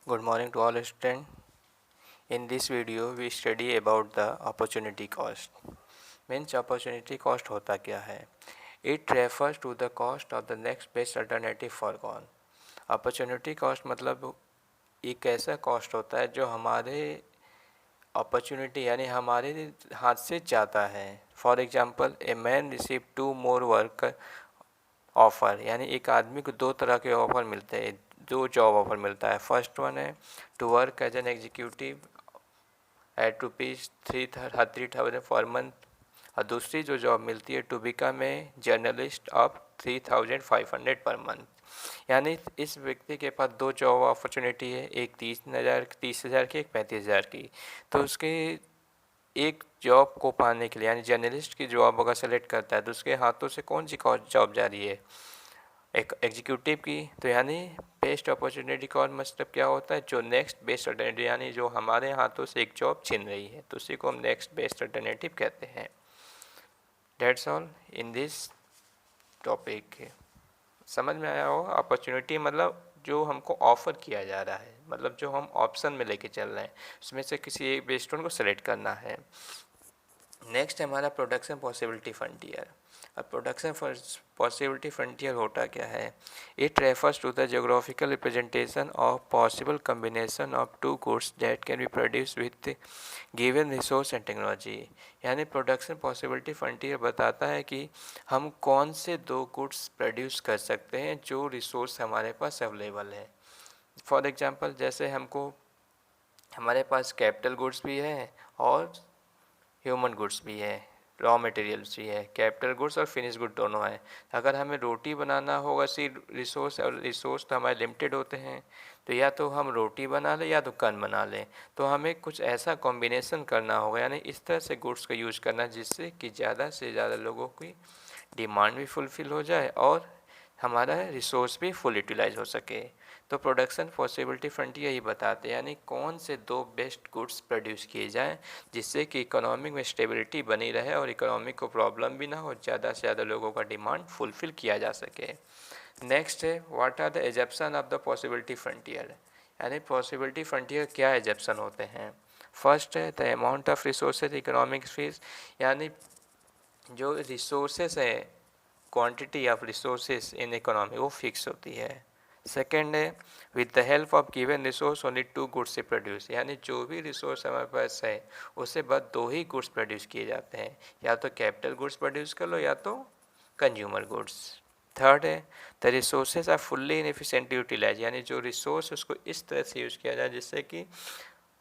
Good morning to all students. In this video, we study about the opportunity cost. Means opportunity cost होता क्या है? It refers to the cost of the next best alternative foregone. Opportunity cost मतलब एक ऐसा cost होता है जो हमारे अपॉर्चुनिटी यानी हमारे हाथ से जाता है. For example a man receive 2 more work offer यानी एक आदमी को दो तरह के ऑफ़र मिलते हैं, दो जॉब ऑफ़र मिलता है. फर्स्ट वन है to work as an executive at ₹3,000 per month, और दूसरी जो जॉब मिलती है to become a journalist of 3,500 per month. यानी इस व्यक्ति के पास दो जॉब अपॉर्चुनिटी है, एक 30,000 की, एक 35,000 की. तो उसके एक जॉब को पाने के लिए यानी जर्नलिस्ट की जॉब अगर सेलेक्ट करता है तो उसके हाथों से कौन सी जॉब जा रही है, एक एग्जीक्यूटिव की. तो यानी बेस्ट अपॉर्चुनिटी कॉस्ट मतलब क्या होता है, जो नेक्स्ट बेस्ट अल्टरनेटिव यानी जो हमारे हाथों से एक जॉब छीन रही है, तो उसी को हम नेक्स्ट बेस्ट अल्टरनेटिव कहते हैं. That's all in this topic. समझ में आया हो? अपॉर्चुनिटी मतलब जो हमको ऑफ़र किया जा रहा है, मतलब जो हम ऑप्शन में लेके चल रहे हैं, उसमें से किसी एक बेस्ट वन को सेलेक्ट करना है. नेक्स्ट है हमारा प्रोडक्शन पॉसिबिलिटी फ्रंटियर. अब प्रोडक्शन पॉसिबिलिटी फ्रंटियर होता क्या है? It refers to the geographical representation of possible combination of two goods that can be produce with given resource and technology. यानी प्रोडक्शन पॉसिबिलिटी फ्रंटियर बताता है कि हम कौन से दो गुड्स प्रोड्यूस कर सकते हैं जो रिसोर्स हमारे पास अवेलेबल है. फॉर एग्जांपल जैसे हमको हमारे पास कैपिटल गुड्स भी है और ह्यूमन गुड्स भी है, रॉ मटेरियल्स भी है. कैपिटल गुड्स और फिनिश गुड दोनों हैं. अगर हमें रोटी बनाना होगा सी रिसोर्स, और रिसोर्स तो हमारे लिमिटेड होते हैं, तो या तो हम रोटी बना लें या तो कन बना लें. तो हमें कुछ ऐसा कॉम्बिनेशन करना होगा, यानी इस तरह से गुड्स का यूज करना जिससे कि ज़्यादा से ज़्यादा लोगों की डिमांड भी फुलफ़िल हो जाए और हमारा रिसोर्स भी फुल यूटिलाइज हो सके. तो प्रोडक्शन पॉसिबिलिटी फ्रंटियर यही बताते हैं, यानी कौन से दो बेस्ट गुड्स प्रोड्यूस किए जाएं जिससे कि इकोनॉमिक में स्टेबिलिटी बनी रहे और इकोनॉमिक को प्रॉब्लम भी ना हो, ज़्यादा से ज़्यादा लोगों का डिमांड फुलफ़िल किया जा सके. नेक्स्ट है what are the assumption of the possibility frontier. यानी पॉसिबिलिटी फ्रंटियर क्या एजप्शन होते हैं. फर्स्ट है the amount of resources economic space, यानी जो रिसोर्सेज है, quantity of resources in economy वो फिक्स होती है. सेकेंड है with the help of given resource only two goods से प्रोड्यूस, यानी जो भी रिसोर्स हमारे पास है उससे बस दो ही गुड्स प्रोड्यूस किए जाते हैं, या तो कैपिटल गुड्स प्रोड्यूस कर लो या तो कंज्यूमर गुड्स. थर्ड है the resources are fully inefficiently utilise, यानी जो रिसोर्स उसको इस तरह से यूज़ किया जाए जिससे कि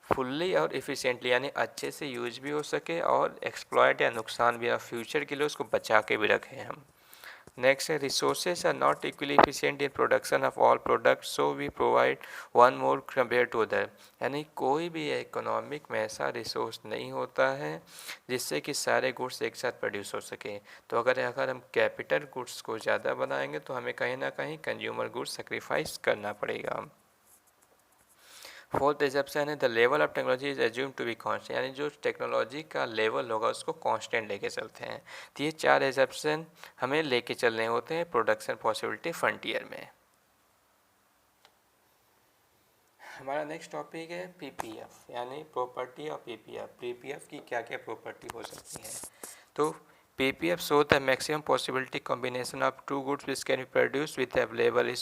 फुल्ली और इफ़िशिएंटली यानी अच्छे से यूज भी हो सके और एक्सप्लॉयट या नुकसान भी, फ्यूचर के लिए उसको बचा के भी रखें हम. नेक्स्ट है resources are not equally efficient in production of all products, so we provide one more compare to other. यानी कोई भी इकोनॉमिक में ऐसा रिसोर्स नहीं होता है जिससे कि सारे गुड्स एक साथ प्रोड्यूस हो सके. तो अगर हम कैपिटल गुड्स को ज़्यादा बनाएंगे तो हमें कहीं ना कहीं कंज्यूमर गुड्स सेक्रीफाइस करना पड़ेगा. फोर्थ एजप्शन है the level of technology is assume to be constant, यानी जो टेक्नोलॉजी का लेवल होगा उसको कांस्टेंट लेके चलते हैं. तो ये चार एजप्शन हमें लेके चलने होते हैं प्रोडक्शन पॉसिबिलिटी फ्रंटियर में. हमारा नेक्स्ट टॉपिक है पीपीएफ, यानी प्रॉपर्टी ऑफ पीपीएफ. पीपीएफ की क्या क्या प्रॉपर्टी हो सकती है. तो PPF show the maximum possibility combination of two goods which can be produce with available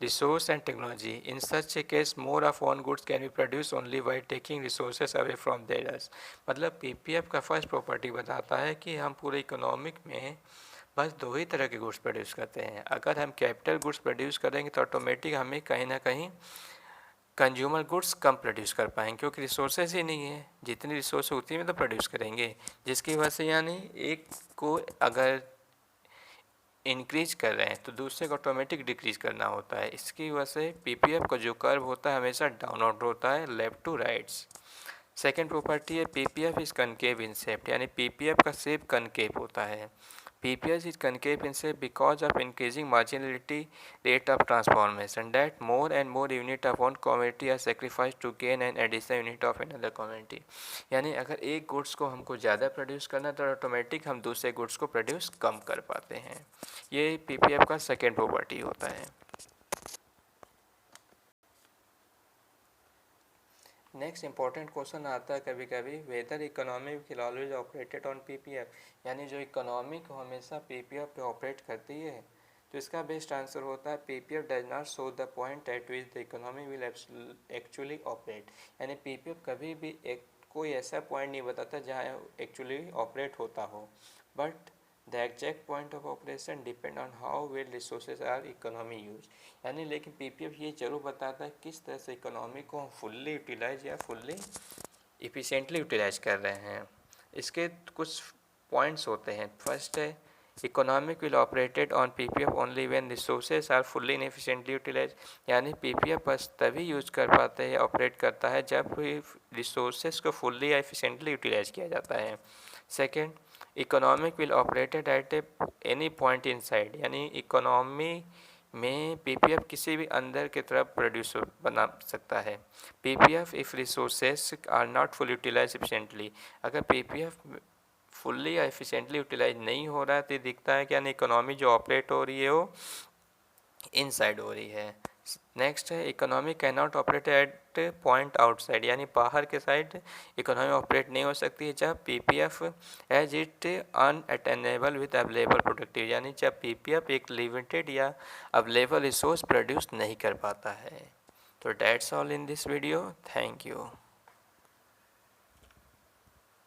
resource and technology. In such a case, more of one goods can be produced only by taking resources away from the others. मतलब PPF का first property बताता है कि हम पूरे economic में बस दो ही तरह के गुड्स प्रोड्यूस करते हैं. अगर हम कैपिटल गुड्स प्रोड्यूस करेंगे तो ऑटोमेटिक हमें कहीं ना कहीं कंज्यूमर गुड्स कम प्रोड्यूस कर पाएंगे, क्योंकि रिसोर्सेज ही नहीं है. जितनी रिसोर्स होती है तो प्रोड्यूस करेंगे, जिसकी वजह से यानी एक को अगर इंक्रीज कर रहे हैं तो दूसरे को ऑटोमेटिक डिक्रीज करना होता है. इसकी वजह से पीपीएफ का जो कर्व होता है हमेशा डाउनवर्ड होता है, left to rights. Second property है PPF is concave in shape, यानी पीपीएफ का शेप कनकेव होता है. PPS is concave in shape because of increasing marginality rate of transformation, that more and more unit of one commodity are sacrificed to gain an additional unit of another commodity. यानी अगर एक goods को हमको ज़्यादा produce करना तो automatic हम दूसरे गुड्स को प्रोड्यूस कम कर पाते हैं. ये PPF का सेकेंड प्रॉपर्टी होता है. नेक्स्ट इंपॉर्टेंट क्वेश्चन आता है कभी कभी, whether economy will always operated on PPF, यानी जो इकोनॉमी को हमेशा PPF पे ऑपरेट करती है. तो इसका बेस्ट आंसर होता है PPF does not show the point eight which the economy will actually operate, यानी PPF कभी भी कोई ऐसा पॉइंट नहीं बताता जहाँ एक्चुअली ऑपरेट होता हो, but the exact point of operation depend on how well resources are economy use, यानी लेकिन PPF ये जरूर बताता है किस तरह से इकोनॉमी को हम फुल्ली यूटिलाइज या फुल्ली इफ़िशेंटली यूटिलाइज कर रहे हैं. इसके कुछ पॉइंट्स होते हैं. फर्स्ट है economic will operated on PPF only when resources are fully in efficiently utilize, यानी PPF बस तभी यूज कर पाते हैं या ऑपरेट करता है जब रिसोर्सेज को फुल्ली या एफिशिएंटली यूटिलाइज किया जाता है. Second, economic will operated at any point inside, यानी इकोनॉमी में PPF किसी भी अंदर की तरफ प्रोड्यूस बना सकता है. PPF if resources are not full utilize efficiently, अगर PPF फुल्ली या एफिशिएंटली यूटिलाइज नहीं हो रहा है तो दिखता है कि यानी इकोनॉमी जो ऑपरेट हो रही है वो इनसाइड हो रही है. नेक्स्ट है economy can not operate at point outside, यानी बाहर के साइड इकोनॉमी ऑपरेट नहीं हो सकती है जब PPF as it unattainable with available productive, यानी जब PPF एक लिमिटेड या अवेलेबल रिसोर्स प्रोड्यूस नहीं कर पाता है. तो that's all in this video. Thank you.